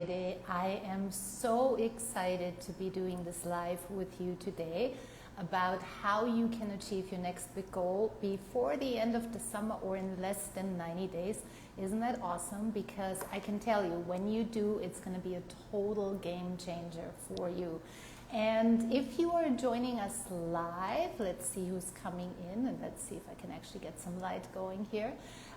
I am so excited to be doing this live with you today about how you can achieve your next big goal before the end of the summer or in less than 90 days. Isn't that awesome? Because I can tell you, when you do, it's going to be a total game changer for you. And if you are joining us live, let's see who's coming in, and let's see if I can actually get some light going here.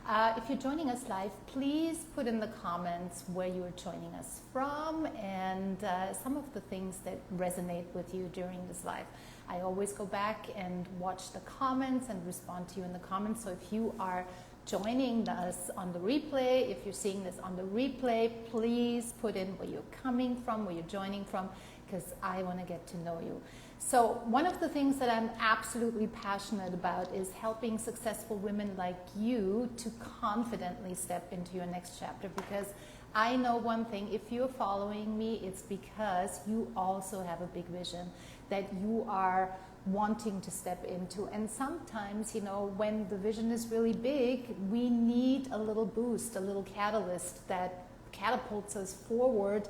If you're joining us live, please put in the comments where you're joining us from and some of the things that resonate with you during this live. I always go back and watch the comments and respond to you in the comments. So if you are joining us on the replay, if you're seeing this on the replay, please put in where you're coming from, where you're joining from, because I want to get to know you. So one of the things that I'm absolutely passionate about is helping successful women like you to confidently step into your next chapter, because I know one thing: if you're following me, it's because you also have a big vision that you are wanting to step into. And sometimes, when the vision is really big, we need a little boost, a little catalyst that catapults us forward.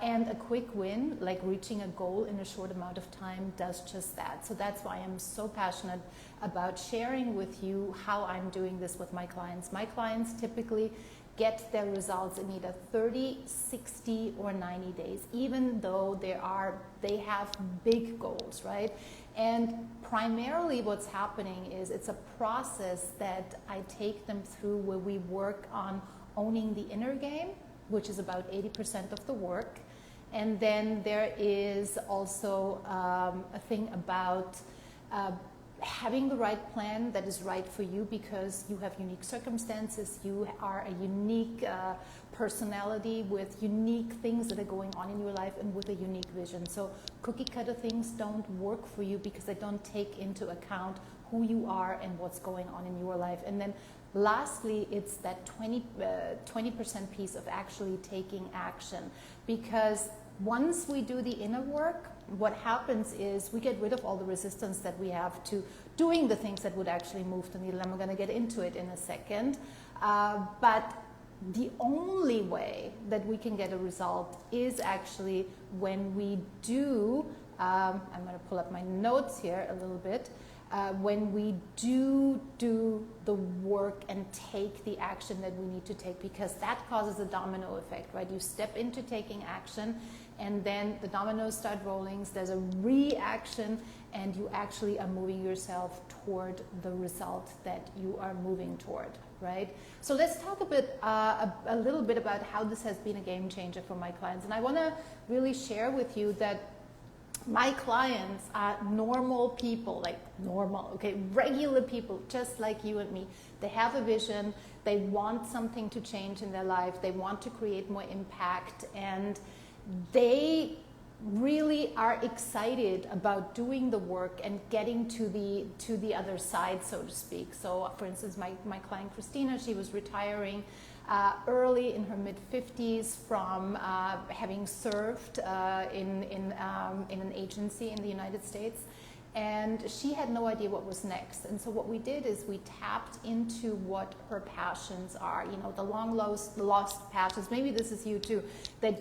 And a quick win, like reaching a goal in a short amount of time, does just that. So that's why I'm so passionate about sharing with you how I'm doing this with my clients. My clients typically get their results in either 30, 60, or 90 days, even though they have big goals, right? And primarily what's happening is it's a process that I take them through where we work on owning the inner game, which is about 80% of the work. And then there is also a thing about having the right plan that is right for you, because you have unique circumstances, you are a unique personality with unique things that are going on in your life and with a unique vision. So cookie cutter things don't work for you because they don't take into account who you are and what's going on in your life. And then lastly, it's that 20% piece of actually taking action, because once we do the inner work, what happens is we get rid of all the resistance that we have to doing the things that would actually move the needle. And we're going to get into it in a second. But the only way that we can get a result is actually when we do, I'm going to pull up my notes here a little bit, when we do the work and take the action that we need to take, because that causes a domino effect, right? You step into taking action, and then the dominoes start rolling, so there's a reaction, and you actually are moving yourself toward the result that you are moving toward, right? So let's talk a little bit about how this has been a game changer for my clients. And I want to really share with you that my clients are normal people, regular people, just like you and me. They have a vision, they want something to change in their life, they want to create more impact, and they really are excited about doing the work and getting to the other side, so to speak. So for instance, my client Christina, she was retiring early in her mid-50s from having served in an agency in the United States, and she had no idea what was next. And so what we did is we tapped into what her passions are, the long lost passions. Maybe this is you too, that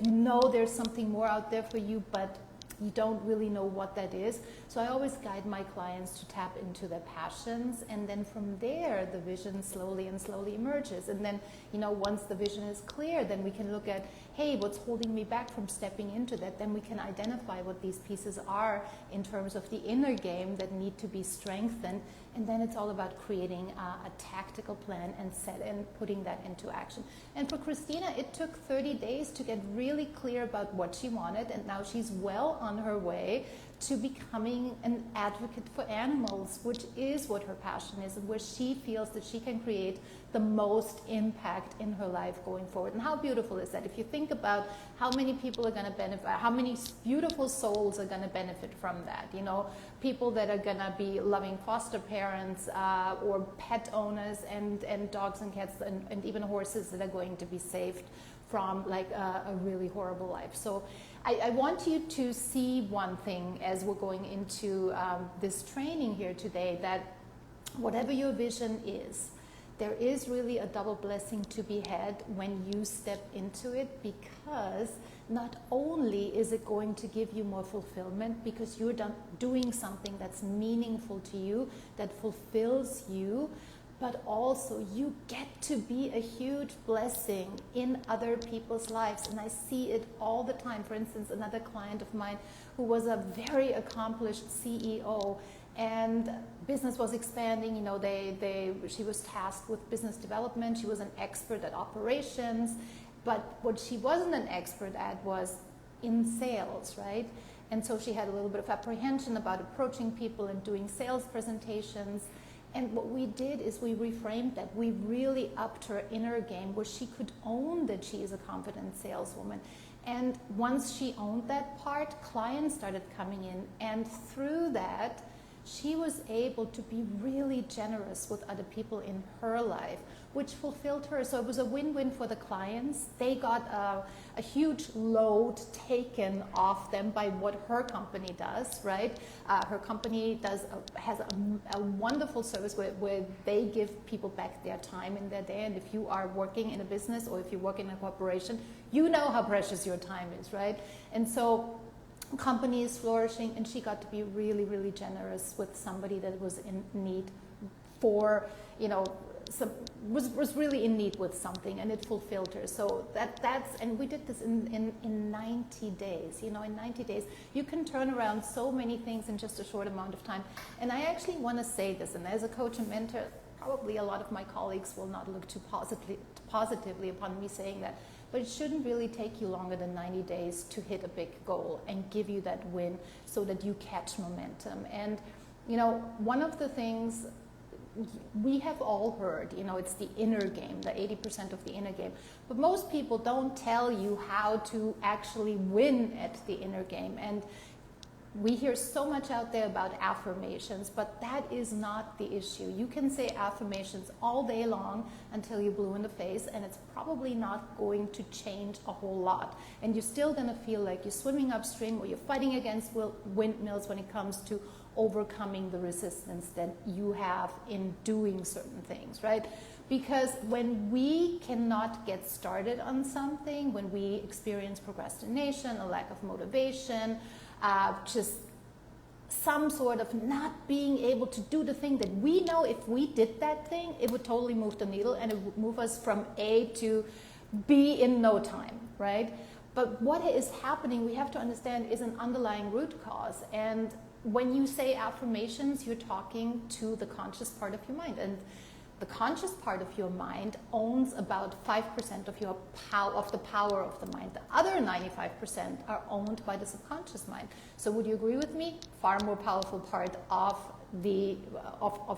there's something more out there for you, but you don't really know what that is. So I always guide my clients to tap into their passions, and then from there the vision slowly emerges. And then once the vision is clear, then we can look at, hey, what's holding me back from stepping into that? Then we can identify what these pieces are in terms of the inner game that need to be strengthened. And then it's all about creating a tactical plan and putting that into action. And for Christina, it took 30 days to get really clear about what she wanted, and now she's well on her way to becoming an advocate for animals, which is what her passion is, and where she feels that she can create the most impact in her life going forward. And how beautiful is that? If you think about how many people are going to benefit, how many beautiful souls are going to benefit from that, people that are going to be loving foster parents or pet owners and dogs and cats and even horses that are going to be saved from a really horrible life. So I want you to see one thing as we're going into this training here today, that whatever your vision is, there is really a double blessing to be had when you step into it, because not only is it going to give you more fulfillment because you're doing something that's meaningful to you, that fulfills you, but also you get to be a huge blessing in other people's lives. And I see it all the time. For instance, another client of mine who was a very accomplished CEO, and business was expanding. You know, she was tasked with business development. She was an expert at operations, but what she wasn't an expert at was in sales, right? And so she had a little bit of apprehension about approaching people and doing sales presentations. And what we did is we reframed that. We really upped her inner game where she could own that she is a confident saleswoman. And once she owned that part, clients started coming in. And through that, she was able to be really generous with other people in her life, which fulfilled her. So it was a win-win for the clients. They got a huge load taken off them by what her company does, right? Her company has a wonderful service where they give people back their time in their day. And if you are working in a business or if you work in a corporation, you know how precious your time is, right? And so company is flourishing, and she got to be really, really generous with somebody that was in need for, you know, was really in need with something, and it fulfilled her. So and we did this in 90 days. You know, in 90 days, you can turn around so many things in just a short amount of time. And I actually want to say this, and as a coach and mentor, probably a lot of my colleagues will not look too positively upon me saying that, but it shouldn't really take you longer than 90 days to hit a big goal and give you that win so that you catch momentum. And, you know, one of the things we have all heard, you know, it's the inner game, the 80% of the inner game. But most people don't tell you how to actually win at the inner game. And we hear so much out there about affirmations, but that is not the issue. You can say affirmations all day long until you're blue in the face, and it's probably not going to change a whole lot. And you're still going to feel like you're swimming upstream or you're fighting against windmills when it comes to overcoming the resistance that you have in doing certain things, right? Because when we cannot get started on something, when we experience procrastination, a lack of motivation, just some sort of not being able to do the thing that we know if we did that thing, it would totally move the needle and it would move us from A to B in no time, right? But what is happening, we have to understand, is an underlying root cause. And when you say affirmations, you're talking to the conscious part of your mind. And the conscious part of your mind owns about 5% of the power of the mind. The other 95% are owned by the subconscious mind. So would you agree with me? Far more powerful part of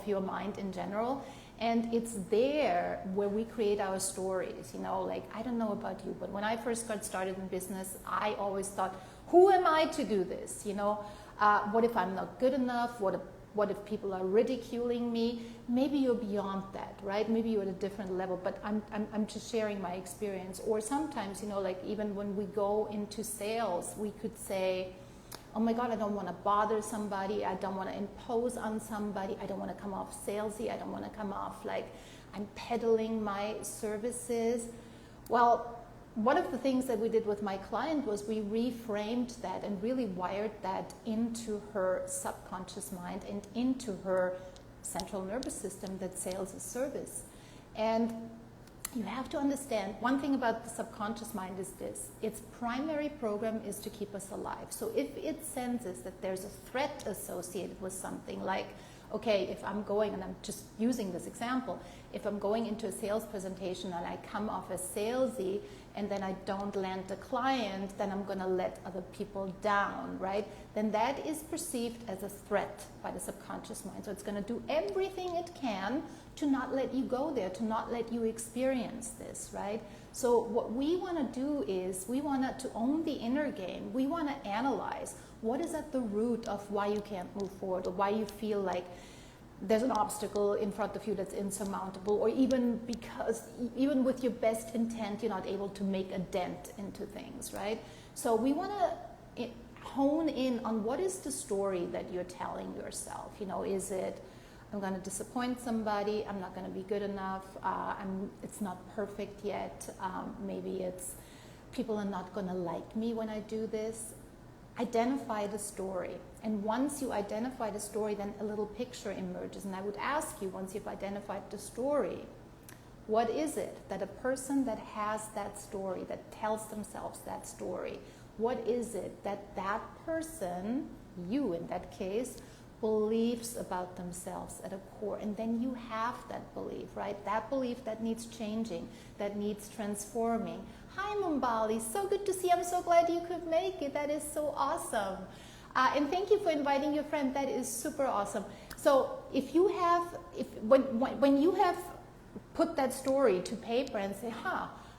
your mind in general. And it's there where we create our stories. You know, like, I don't know about you, but when I first got started in business, I always thought, who am I to do this? You know, what if I'm not good enough? What if people are ridiculing me? Maybe you're beyond that, right? Maybe you're at a different level, but I'm just sharing my experience. Or sometimes, you know, like even when we go into sales, we could say, oh my God, I don't want to bother somebody. I don't want to impose on somebody. I don't want to come off salesy. I don't want to come off like I'm peddling my services. Well, one of the things that we did with my client was we reframed that and really wired that into her subconscious mind and into her central nervous system, that sales is service. And you have to understand, one thing about the subconscious mind is this: its primary program is to keep us alive. So if it senses that there's a threat associated with something, like, okay, if I'm going, and I'm just using this example, if I'm going into a sales presentation and I come off as salesy and then I don't land the client, then I'm going to let other people down, right? Then that is perceived as a threat by the subconscious mind. So it's going to do everything it can to not let you go there, to not let you experience this, right? So what we want to do is we want to own the inner game. We want to analyze what is at the root of why you can't move forward, or why you feel like there's an obstacle in front of you that's insurmountable, or even with your best intent, you're not able to make a dent into things, right? So we want to hone in on what is the story that you're telling yourself. You know, is it, I'm going to disappoint somebody, I'm not going to be good enough, it's not perfect yet, maybe it's people are not going to like me when I do this. Identify the story. And once you identify the story, then a little picture emerges. And I would ask you, once you've identified the story, what is it that a person that has that story, that tells themselves that story, what is it that that person, you in that case, believes about themselves at a core? And then you have that belief, right? That belief that needs changing, that needs transforming. Hi, Mumbali. So good to see you. I'm so glad you could make it. That is so awesome. And thank you for inviting your friend. That is super awesome. So if you have, when you have put that story to paper and say,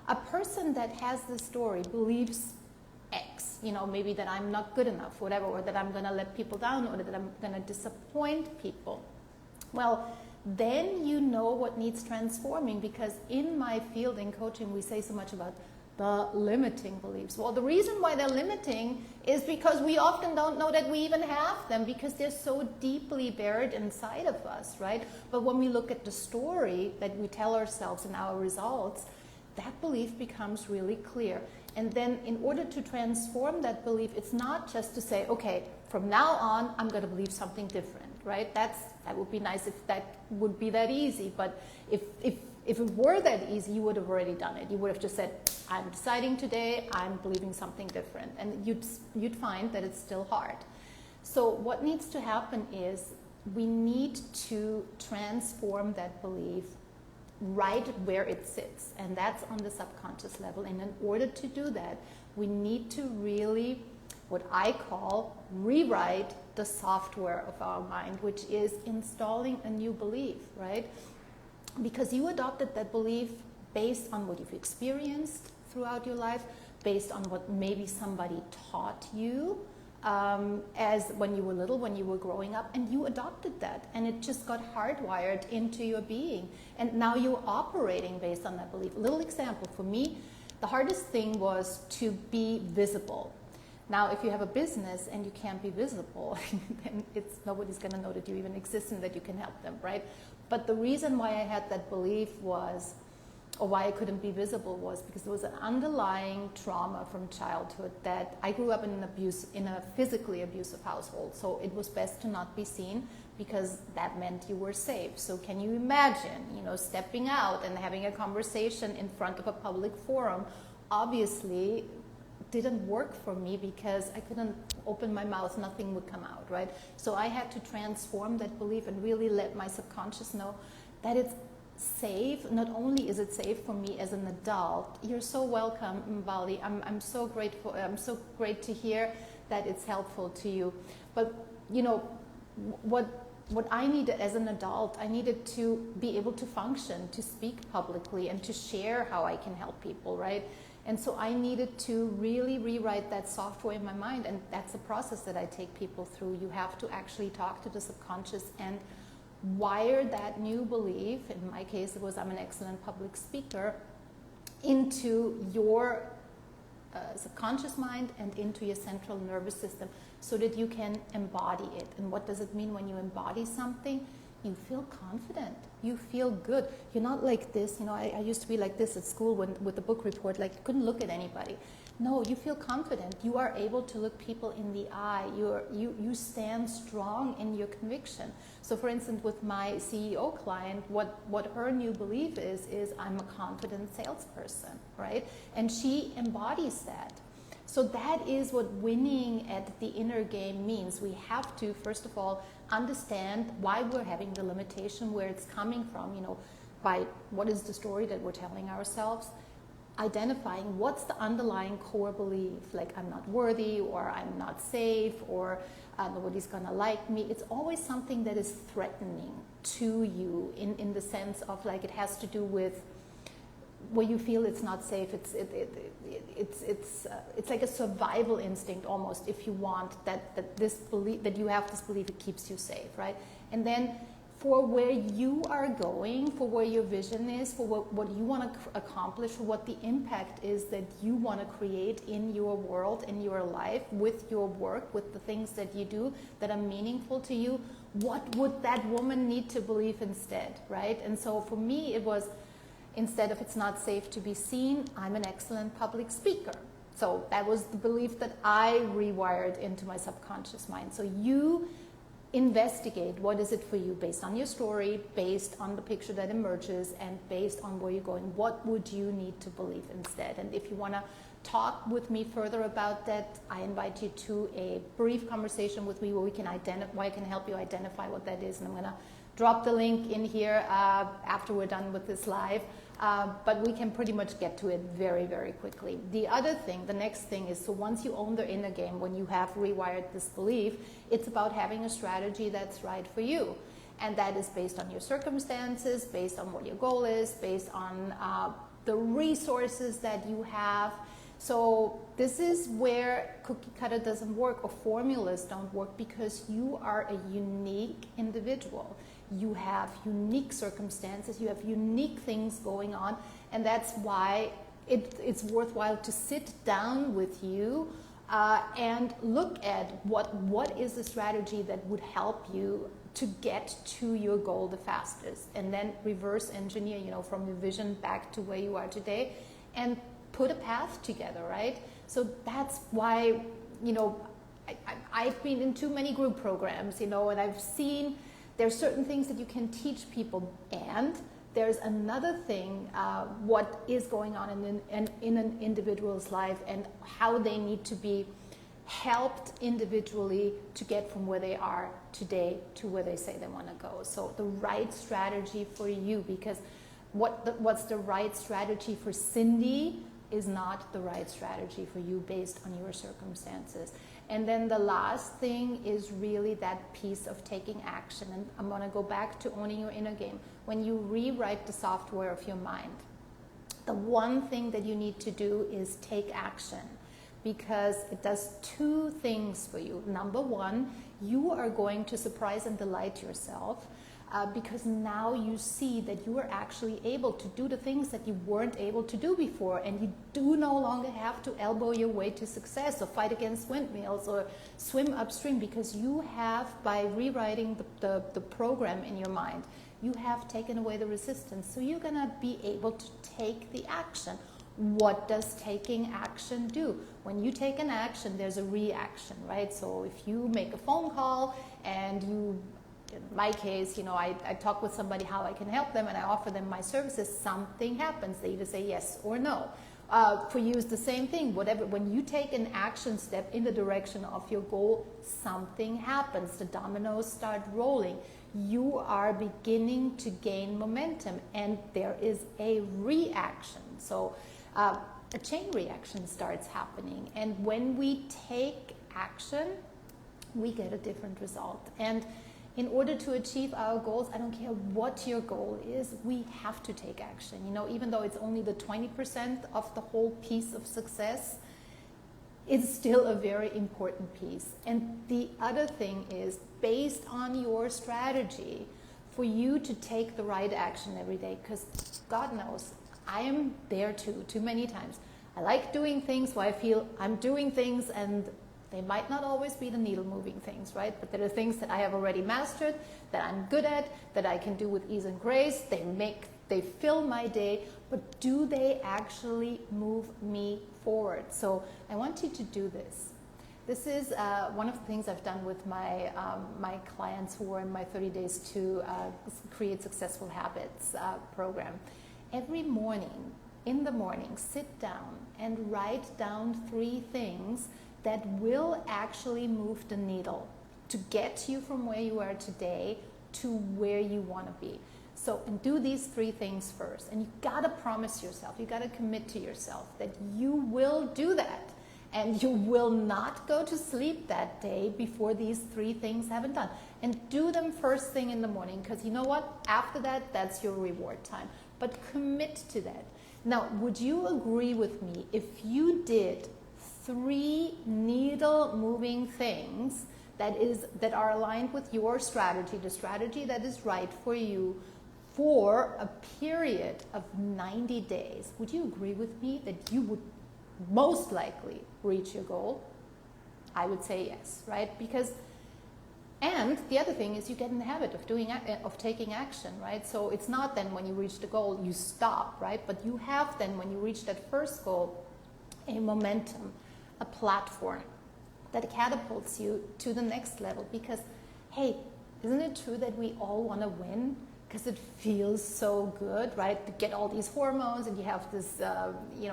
a person that has this story believes X, maybe that I'm not good enough, whatever, or that I'm going to let people down, or that I'm going to disappoint people. Well, then you know what needs transforming, because in my field in coaching, we say so much about the limiting beliefs. Well, the reason why they're limiting is because we often don't know that we even have them, because they're so deeply buried inside of us, right? But when we look at the story that we tell ourselves in our results, that belief becomes really clear. And then in order to transform that belief, it's not just to say, okay, from now on, I'm going to believe something different, right? That would be nice if that would be that easy. But if it were that easy, you would have already done it. You would have just said, I'm deciding today, I'm believing something different. And you'd find that it's still hard. So what needs to happen is we need to transform that belief right where it sits, and that's on the subconscious level. And in order to do that, we need to really, what I call, rewrite the software of our mind, which is installing a new belief, right? Because you adopted that belief based on what you've experienced throughout your life, based on what maybe somebody taught you as when you were little, when you were growing up, and you adopted that, and it just got hardwired into your being, and now you're operating based on that belief. A little example for me, the hardest thing was to be visible. Now, if you have a business and you can't be visible, then nobody's going to know that you even exist and that you can help them, right? But the reason why I had that belief was, or why I couldn't be visible, was because there was an underlying trauma from childhood that I grew up in a physically abusive household. So it was best to not be seen, because that meant you were safe. So can you imagine, stepping out and having a conversation in front of a public forum? Obviously didn't work for me, because I couldn't open my mouth, nothing would come out, right? So I had to transform that belief and really let my subconscious know that it's safe. Not only is it safe for me as an adult, you're so welcome, Mbali. I'm so grateful. I'm so great to hear that it's helpful to you. But what I needed as an adult, I needed to be able to function, to speak publicly, and to share how I can help people, right? And so I needed to really rewrite that software in my mind, and that's a process that I take people through. You have to actually talk to the subconscious and wire that new belief, in my case it was I'm an excellent public speaker, into your subconscious mind and into your central nervous system, so that you can embody it. And what does it mean when you embody something? You feel confident. You feel good. You're not like this. I used to be like this at school with the book report, like couldn't look at anybody. No, you feel confident. You are able to look people in the eye. You stand strong in your conviction. So for instance, with my CEO client, what her new belief is I'm a confident salesperson, right? And she embodies that. So that is what winning at the inner game means. We have to, first of all, understand why we're having the limitation, where it's coming from, by what is the story that we're telling ourselves, identifying what's the underlying core belief, like I'm not worthy, or I'm not safe, or nobody's gonna like me. It's always something that is threatening to you in the sense of, like, it has to do with where you feel it's not safe. It's like a survival instinct almost. If you want that this belief, that you have this belief, it keeps you safe, right? And then for where you are going, for where your vision is, for what you want to accomplish, for what the impact is that you want to create in your world, in your life, with your work, with the things that you do that are meaningful to you, what would that woman need to believe instead, right? And so for me, it was, instead of it's not safe to be seen, I'm an excellent public speaker. So that was the belief that I rewired into my subconscious mind. So you investigate what is it for you based on your story, based on the picture that emerges, and based on where you're going. What would you need to believe instead? And if you want to talk with me further about that, I invite you to a brief conversation with me where we can where I can help you identify what that is. And I'm going to drop the link in here after we're done with this live. But we can pretty much get to it very, very quickly. The other thing, the next thing is, so once you own the inner game, when you have rewired this belief, it's about having a strategy that's right for you. And that is based on your circumstances, based on what your goal is, based on the resources that you have. So this is where cookie cutter doesn't work, or formulas don't work, because you are a unique individual. You have unique circumstances, you have unique things going on, and that's why it's worthwhile to sit down with you and look at what is the strategy that would help you to get to your goal the fastest, and then reverse engineer, from your vision back to where you are today, and put a path together, right? So that's why, I've been in too many group programs, and I've seen there's certain things that you can teach people, and there's another thing, what is going on in an individual's life and how they need to be helped individually to get from where they are today to where they say they want to go. So the right strategy for you, because what's the right strategy for Cindy is not the right strategy for you based on your circumstances. And then the last thing is really that piece of taking action. And I'm going to go back to owning your inner game. When you rewrite the software of your mind, the one thing that you need to do is take action, because it does two things for you. Number one, you are going to surprise and delight yourself. Because now you see that you are actually able to do the things that you weren't able to do before, and you do no longer have to elbow your way to success or fight against windmills or swim upstream, because you have, by rewriting the program in your mind, you have taken away the resistance. So you're going to be able to take the action. What does taking action do? When you take an action, there's a reaction, right? So if you make a phone call and you, in my case, I talk with somebody how I can help them, and I offer them my services, something happens. They either say yes or no. For you, it's the same thing. When you take an action step in the direction of your goal, something happens. The dominoes start rolling. You are beginning to gain momentum, and there is a reaction. So a chain reaction starts happening. And when we take action, we get a different result. And in order to achieve our goals, I don't care what your goal is, we have to take action. Even though it's only the 20% of the whole piece of success, it's still a very important piece. And the other thing is, based on your strategy, for you to take the right action every day, because God knows, I am there too many times. I like doing things where I feel I'm doing things, and they might not always be the needle-moving things, right? But there are things that I have already mastered, that I'm good at, that I can do with ease and grace. They fill my day, but do they actually move me forward? So I want you to do this. This is one of the things I've done with my clients who are in my 30 Days to Create Successful Habits program. Every morning, in the morning, sit down and write down 3 things that will actually move the needle to get you from where you are today to where you want to be. So, and do these 3 things first. And you got to promise yourself, you got to commit to yourself that you will do that. And you will not go to sleep that day before these 3 things haven't done. And do them first thing in the morning, because you know what? After that, that's your reward time. But commit to that. Now, would you agree with me if you did 3 needle-moving things that are aligned with your strategy, the strategy that is right for you for a period of 90 days. Would you agree with me that you would most likely reach your goal? I would say yes, right? Because, and the other thing is you get in the habit of taking action, right? So it's not then when you reach the goal, you stop, right? But you have then, when you reach that first goal, a momentum, a platform that catapults you to the next level. Because, hey, isn't it true that we all want to win? Because it feels so good, right? To get all these hormones and you have this,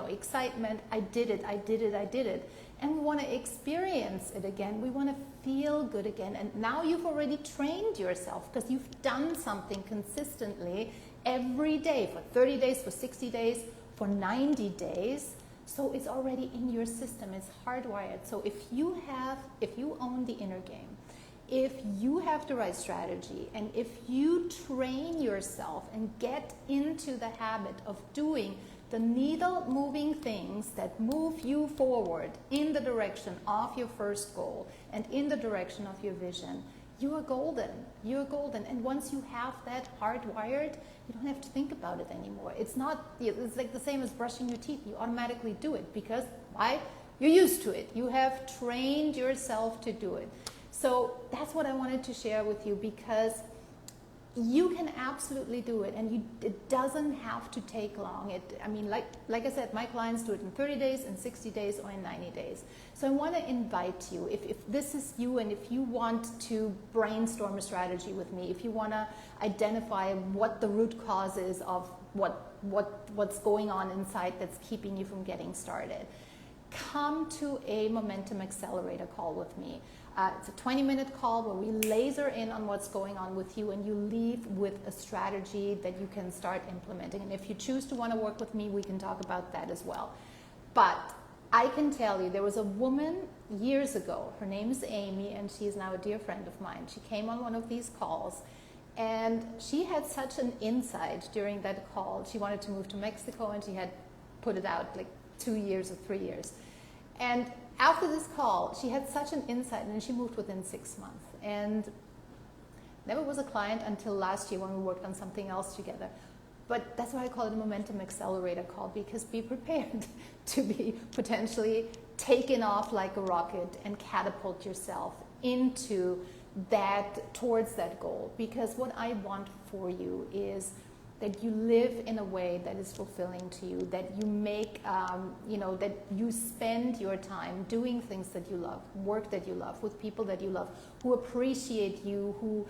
excitement. I did it. And we want to experience it again. We want to feel good again. And now you've already trained yourself because you've done something consistently every day for 30 days, for 60 days, for 90 days. So it's already in your system. It's hardwired. So if you own the inner game, if you have the right strategy, and if you train yourself and get into the habit of doing the needle moving things that move you forward in the direction of your first goal and in the direction of your vision, you are golden. You're golden. And once you have that hardwired, you don't have to think about it anymore. It's like the same as brushing your teeth. You automatically do it because why? You're used to it. You have trained yourself to do it. So that's what I wanted to share with you, because you can absolutely do it, and it doesn't have to take long. Like I said, my clients do it in 30 days, in 60 days, or in 90 days. So I want to invite you, if this is you, and if you want to brainstorm a strategy with me, if you want to identify what the root cause is of what's going on inside that's keeping you from getting started, come to a Momentum Accelerator call with me. It's a 20-minute call where we laser in on what's going on with you, and you leave with a strategy that you can start implementing. And if you choose to want to work with me, we can talk about that as well. But I can tell you, there was a woman years ago, her name is Amy, and she's now a dear friend of mine. She came on one of these calls, and she had such an insight during that call. She wanted to move to Mexico, and she had put it out like 2 years or 3 years. And after this call, she had such an insight, and she moved within 6 months. And never was a client until last year when we worked on something else together. But that's why I call it a Momentum Accelerator call, because be prepared to be potentially taken off like a rocket and catapult yourself into that, towards that goal. Because what I want for you is that you live in a way that is fulfilling to you, that you make, that you spend your time doing things that you love, work that you love, with people that you love, who appreciate you, who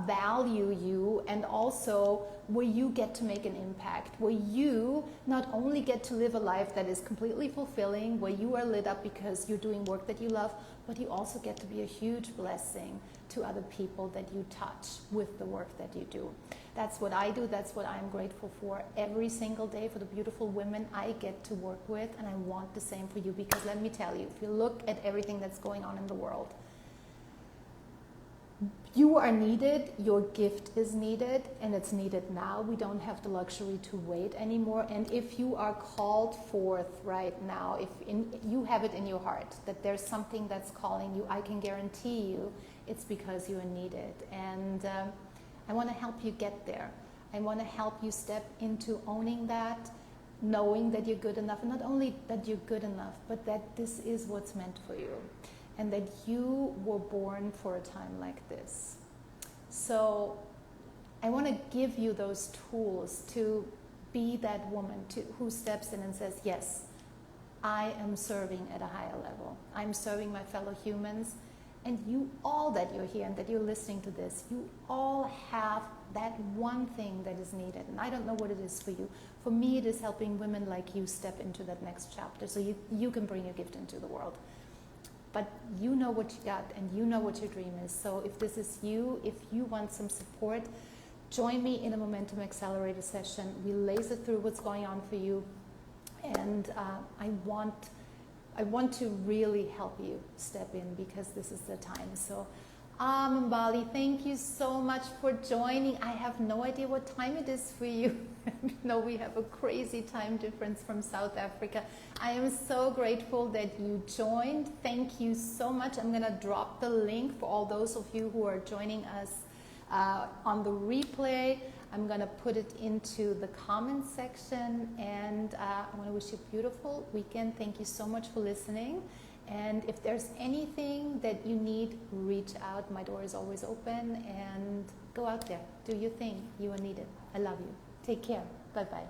value you, and also where you get to make an impact, where you not only get to live a life that is completely fulfilling, where you are lit up because you're doing work that you love, but you also get to be a huge blessing to other people that you touch with the work that you do. That's what I do. That's what I'm grateful for every single day, for the beautiful women I get to work with. And I want the same for you, because let me tell you, if you look at everything that's going on in the world, you are needed, your gift is needed, and it's needed now. We don't have the luxury to wait anymore. And if you are called forth right now, you have it in your heart that there's something that's calling you, I can guarantee you it's because you are needed. And I want to help you get there. I want to help you step into owning that, knowing that you're good enough, and not only that you're good enough, but that this is what's meant for you, and that you were born for a time like this. So I want to give you those tools to be that woman who steps in and says, yes, I am serving at a higher level. I'm serving my fellow humans. And you all that you're here and that you're listening to this, you all have that one thing that is needed. And I don't know what it is for you. For me, it is helping women like you step into that next chapter so you can bring your gift into the world. But you know what you got, and you know what your dream is. So if this is you, if you want some support, join me in a Momentum Accelerator session. We laser through what's going on for you. And I want to really help you step in, because this is the time. So Bali, thank you so much for joining. I have no idea what time it is for you. No, we have a crazy time difference from South Africa. I am so grateful that you joined. Thank you so much. I'm going to drop the link for all those of you who are joining us on the replay. I'm going to put it into the comments section, and I want to wish you a beautiful weekend. Thank you so much for listening. And if there's anything that you need, reach out. My door is always open, and go out there. Do your thing. You are needed. I love you. Take care. Bye-bye.